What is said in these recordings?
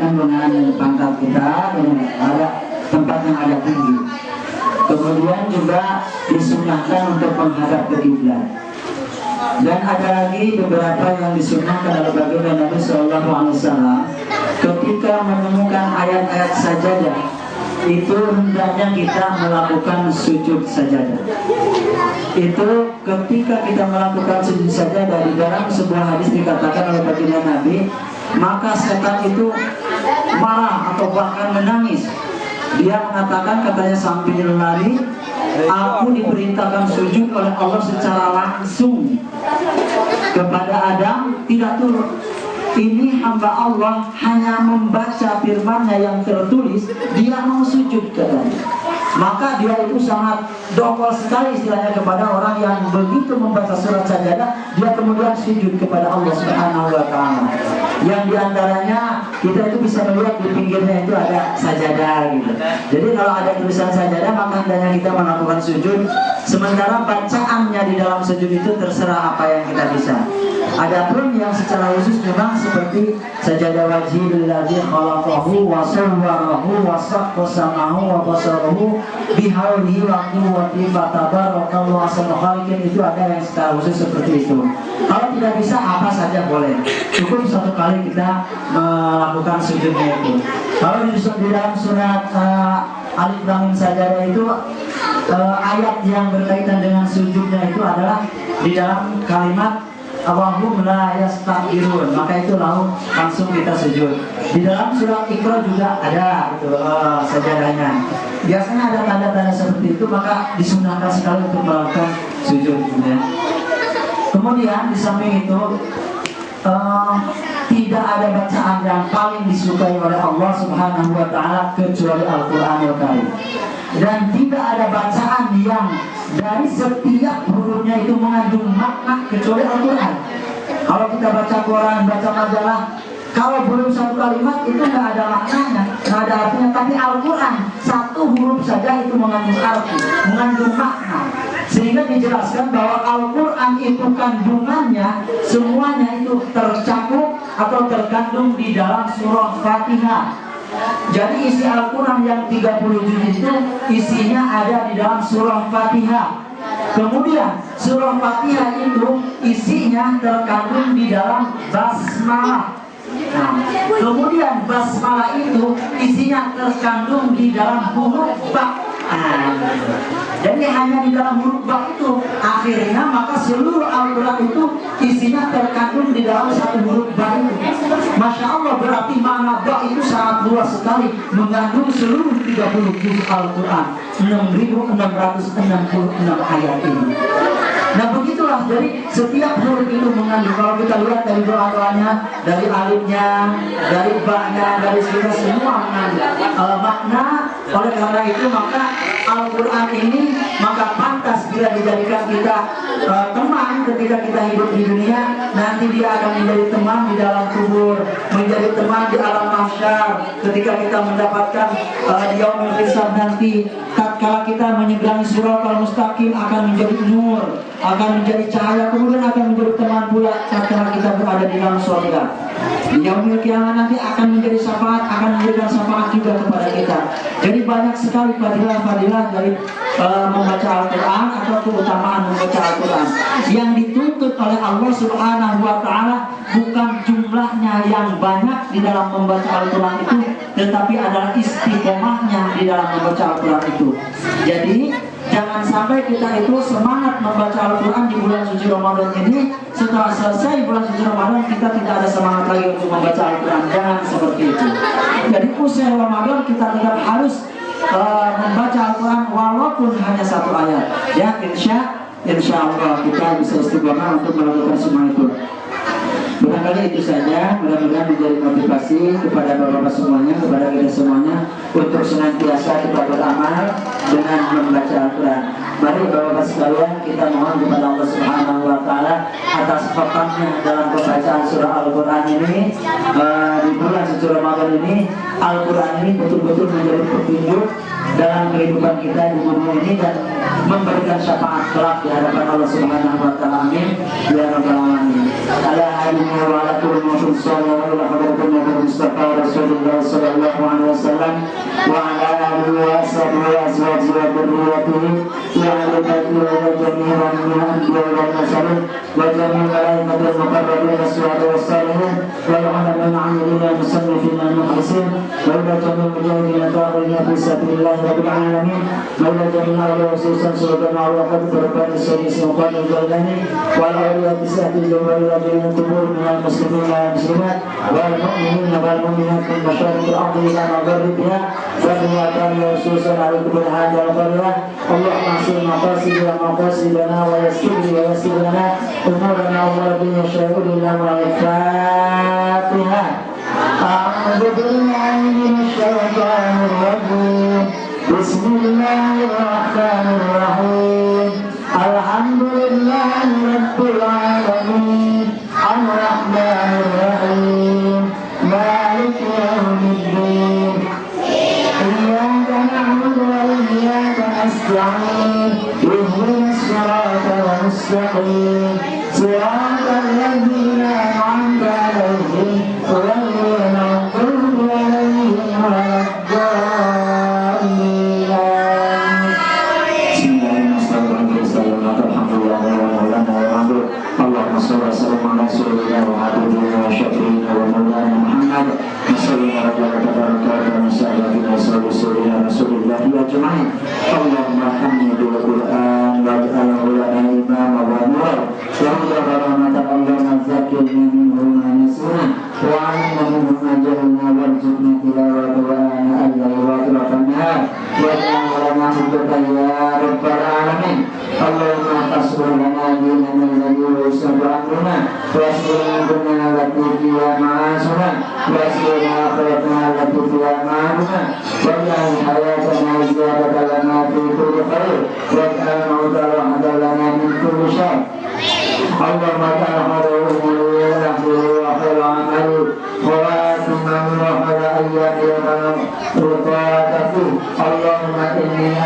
sesuaikan dengan pangkat kita, dengan ada tempat yang agak tinggi. Kemudian juga disunahkan untuk menghadap ke kiblat. Dan ada lagi beberapa yang disunahkan oleh baginda Nabi SAW ketika menemukan ayat-ayat sajadah, itu hendaknya kita melakukan sujud sajadah. Itu ketika kita melakukan sujud sajadah, di dalam sebuah hadis dikatakan oleh baginda Nabi, maka setan itu marah atau bahkan menangis. Dia mengatakan, katanya sambil lari, aku diperintahkan sujud oleh Allah secara langsung kepada Adam, tidak turun. Ini hamba Allah hanya membaca firman-Nya yang tertulis, dia mau sujud katanya. Maka dia itu sangat dongkol sekali istilahnya kepada orang yang begitu membaca surat sajadah, dia kemudian sujud kepada Allah Subhanahu wa Ta'ala. Yang diantaranya kita itu bisa melihat di pinggirnya itu ada sajadah gitu. Jadi kalau ada tulisan sajadah, maka hendaknya kita melakukan sujud. Sementara bacaannya di dalam sujud itu terserah apa yang kita bisa. Adapun yang secara khusus memang seperti sajadah wajhil ladzi khalaqahu wa sawwarahu wa saqqasamahu wa basarahu bihaulihi wa quwwati fatabarakallahu ahsanul khaliqin, itu ada yang secara khusus seperti itu. Kalau tidak bisa apa saja boleh. Cukup satu kali kita melakukan sujudnya itu. Kalau di dalam surat Alif Lam Mim Sajadah itu ayat yang berkaitan dengan sujudnya itu adalah di dalam kalimat Allahum la yastakbirun, maka itu langsung kita sujud. Di dalam surat Iqra juga ada itu sajadahnya. Biasanya ada tanda-tanda seperti itu, maka disunahkan sekali untuk melakukan sujud. Kemudian di samping itu tidak ada bacaan yang paling disukai oleh Allah Subhanahu wa Ta'ala kecuali Al-Qur'anul Karim. Dan tidak ada bacaan yang dari setiap hurufnya itu mengandung makna kecuali Al-Quran. Kalau kita baca koran, baca majalah, kalau belum satu kalimat itu nggak ada maknanya, nggak ada artinya. Tapi Al-Quran satu huruf saja itu mengandung arti, mengandung makna. Sehingga dijelaskan bahwa Al-Quran itu kandungannya semuanya itu tercakup atau terkandung di dalam surah Fatihah. Jadi isi Al-Quran yang 30 juz itu isinya ada di dalam surah Fatihah. Kemudian surah Fatihah itu isinya terkandung di dalam basmalah. Nah, kemudian basmalah itu isinya terkandung di dalam huruf ba. Jadi hanya di dalam huruf ba itu akhirnya, maka seluruh Al-Quran itu isinya terkandung di dalam satu huruf ba itu. Masya Allah, berarti makna ba itu sangat luas sekali, mengandung seluruh 30 juz Al-Quran, 6.666 ayat ini. Nah begitulah, jadi setiap huruf itu mengandung, kalau kita lihat dari doa-doanya, dari alifnya, dari ba-nya, dari semua mengandung makna. Oleh karena itu maka Al-Quran ini maka pantas bila dijadikan kita teman ketika kita hidup di dunia. Nanti dia akan menjadi teman di dalam kubur, menjadi teman di alam mahsyar ketika kita mendapatkan di yaumul hisab nanti. Tatkala kita menyeberangi Shiratal Mustaqim akan menjadi nur, akan menjadi cahaya, kemudian akan menjadi teman pula tatkala kita berada di dalam surga. Di yaumul kiamat nanti akan menjadi syafaat, akan memberikan syafaat juga kepada kita. Jadi banyak sekali fadilah-fadilah dari membaca Al-Quran atau keutamaan membaca Al-Quran. Yang dituntut oleh Allah Subhanahu wa Ta'ala bukan jumlahnya yang banyak di dalam membaca Al-Quran itu, tetapi adalah istiqomahnya di dalam membaca Al-Quran itu. Jadi jangan sampai kita itu semangat membaca Al-Quran di bulan suci Ramadan ini, setelah selesai bulan suci Ramadan kita tidak ada semangat lagi untuk membaca Al-Quran. Jangan seperti itu. Jadi usai Ramadan kita tetap harus membaca Al-Quran walaupun hanya satu ayat. Ya, insya Allah kita bisa istiqomah untuk melakukan semua itu. Barangkali itu saja, mudah-mudahan menjadi motivasi kepada bapak-bapak semuanya, kepada kita semuanya untuk senantiasa kita beramal dengan membaca Al-Quran. Mari bapak-bapak sekalian, kita mohon kepada Allah Subhanahu wa Ta'ala atas khotamnya dalam pembacaan surah Al-Quran ini di bulan suci Ramadan ini. Al-Quran ini betul-betul menjadi petunjuk dalam kehidupan kita di dunia ini dan memberikan syafaat kelak di hadapan Allah Subhanahu wa taala. Amin ya rabbal alamin. Ala hadina wa ala kulli mu'min sallallahu alaihi wa Mustafa Rasulullah sallallahu alaihi wasallam wa ala alihi wa sahbihi wa azwajihi wa dhurriyyatihi wa ala baitihi jami'an min al-anbiya'i wal mursalin wa jami'il malaikatil muqarrabin was-suhada was-salihin wal ulamaa'il 'amilin musannifin muhsin wa ila jami'il mujahidin ta'awuna fi sabilillah rabbil alamin wa ila jami'il awliya khususan subhanahu wa ta'ala berbahagia seni semua jalani wal awliya bisatil jawari wa jami'il kubur minal muslimin wal muslimat wal mu'minin wal mu'minat min masyariqil ardi ila magharibiha wa niatan khususan ala kubur hadal qarya Allahumma ahsin maqasidana wa maqasidana wa yassir wa yassir lana umurana wa rabbina syai'u lillah wa al-Fatiha. A'udzu billahi minasy syaithanir rajim. Bismillahirrahmanirrahim. Alhamdulillahi rabbil alamin. Ar-Rahmanir Rahim. Maliki yaumiddin. Iyyaka na'budu wa iyyaka nasta'in. Ihdinas siratal mustaqim. Siratal ladzina an'amta 'alaihim ghairil maghdubi 'alaihim waladdallin. Allahumma shalli wa sallim ala sayyidina wa habibina wa syafi'ina wa maulana Muhammad wa sallallahu alaihi wa sallam Rasulullah ajma'in. Allahumma hamni bil Qur'an waj'alhu lana imama wa nura wa rahmatan Allahumma zakkirna minhu ma nasina wa 'allimna minhu ma jahilna warzuqna tilawata wa ana al-layli wa atrafan nahar waj'alna lana hujjatan ya rabbal alamin. Allahumma qasr lana dinana alladhi yusra amruna wa asrina dunya allati fiha ma'asuna wa asrina akhiratana allati fiha ma'aduna waj'al hayatana ziyadatan lana fi kulli khair waj'al mauta rahmatan lana min kulli syarr. Allahumma ta'ala umuri wa khairu amali wa atmam wa khairu ayyami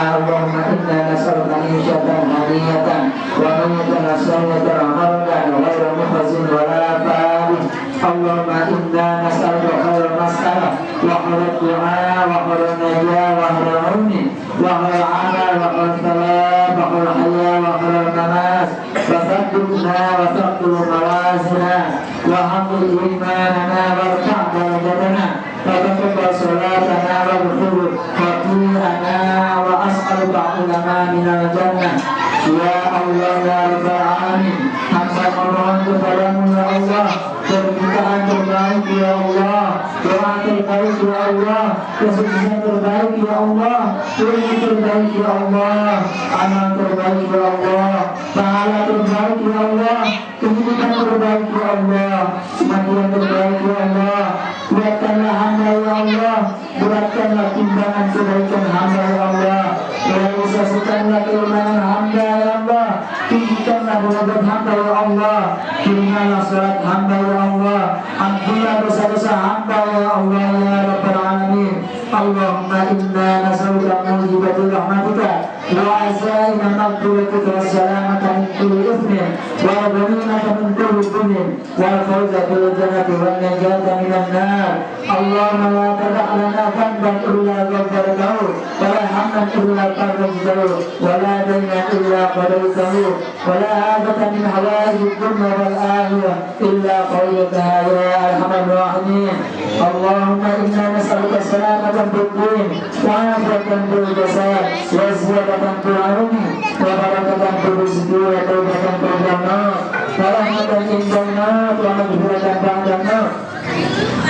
Allahumma inna nas'aluka insyatan haniyatan wa mayatan asyayatan amalan ghayra mukhazin wa la fa'alih. Allahumma inna nas'aluka khairal mas'alah wa khairal du'a wa khairal najah wa khairal ilmi wa khairal amal wa khairal thawab wa khairal haya wa khairal namas wa thabbitna wa thaqqil mawazina wa hamil imanana wa rfa' darajatana wa taqabbal salatana wa ghfir khati'ana wa as'aluka ulama minal jannah. Ya Allah ya rabbal alamin, hamba memohon kepadamu ya Allah permintaan terbaik ya Allah, doa terbaik ya Allah, kesuksesan terbaik ya Allah, ilmu terbaik ya Allah, amal terbaik ya Allah, pahala terbaik ya Allah, kehidupan terbaik ya Allah, kematian terbaik ya Allah. Buatkanlah hamba ya Allah, beratkanlah timbangan kebaikan hamba ya Allah, realisasikanlah keimanan hamba ya Allah, tinggikanlah derajat hamba ya Allah, kirimalah salat hamba ya Allah, ampunilah dosa-dosa hamba ya Allah ya rabbal alamin. Allahumma inna nas'aluka mujibatul rahmatika wa azaina maghfiratika wa salamata min kulli ithmin wa ghanimata min kulli dhunin wa fawza bil jannati wan najata minan nar. Allahumma la tada' lana dhanban illa ghafartahu wa la hamman illa farajtahu wa la dayna illa qadaytahu wa la hajatan min hawaijid dunya wal akhirah illa qadaytaha ya arhamar rahimin. Allahumma inna nas'aluka salamatan fid din wa afiyatan fil jasad wa ziyadatan fil ilmi wa barakatan fil rizqi wa tawbatan fil jannah wa rahmatan indan nar wa maghfiratan ba'dan nar.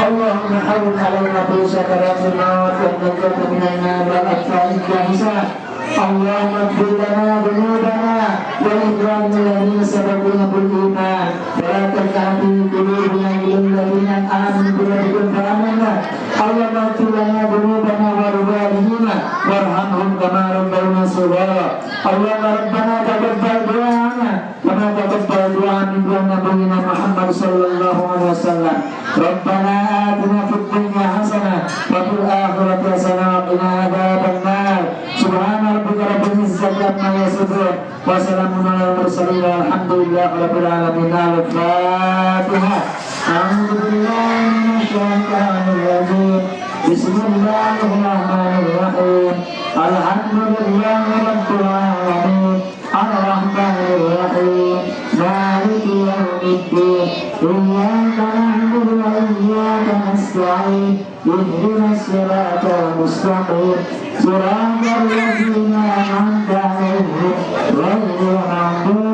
Allahumma hawwin 'alaina fi sakaratil maut wa najjatna minan nar wa atfa'ika hisab. Allahumma ighfir lana dhunubana wa ikhwanina alladhina sabaquna bil iman wa la taj'al fi qulubina ghillan lil ladzina amanu rabbana fa amanna. Allahumma ighfir lana dhunubana wa walidina warhamhum kama rabbayana shaghira. Allahumma rabbana taqabbal du'ana kama taqabbal du'a min nabiyyina Muhammad sallallahu alaihi wasallam. Rabbana atina fid dunya hasanah wa fil akhirati hasanah wa qina adzaban nar. Alhamdulillah rabbil alamin. Al-Fatihah. A'udzu billahi minasyaitonir rajim. Bismillahirrahmanirrahim. Alhamdulillahi rabbil alamin. Ar-Rahmanir Rahim. Maliki yaumiddin. Iyyaka na'budu wa iyyaka nasta'in. Ihdinas siratal mustaqim. Siratal ladzina an'amta 'alaihim ghairil maghdubi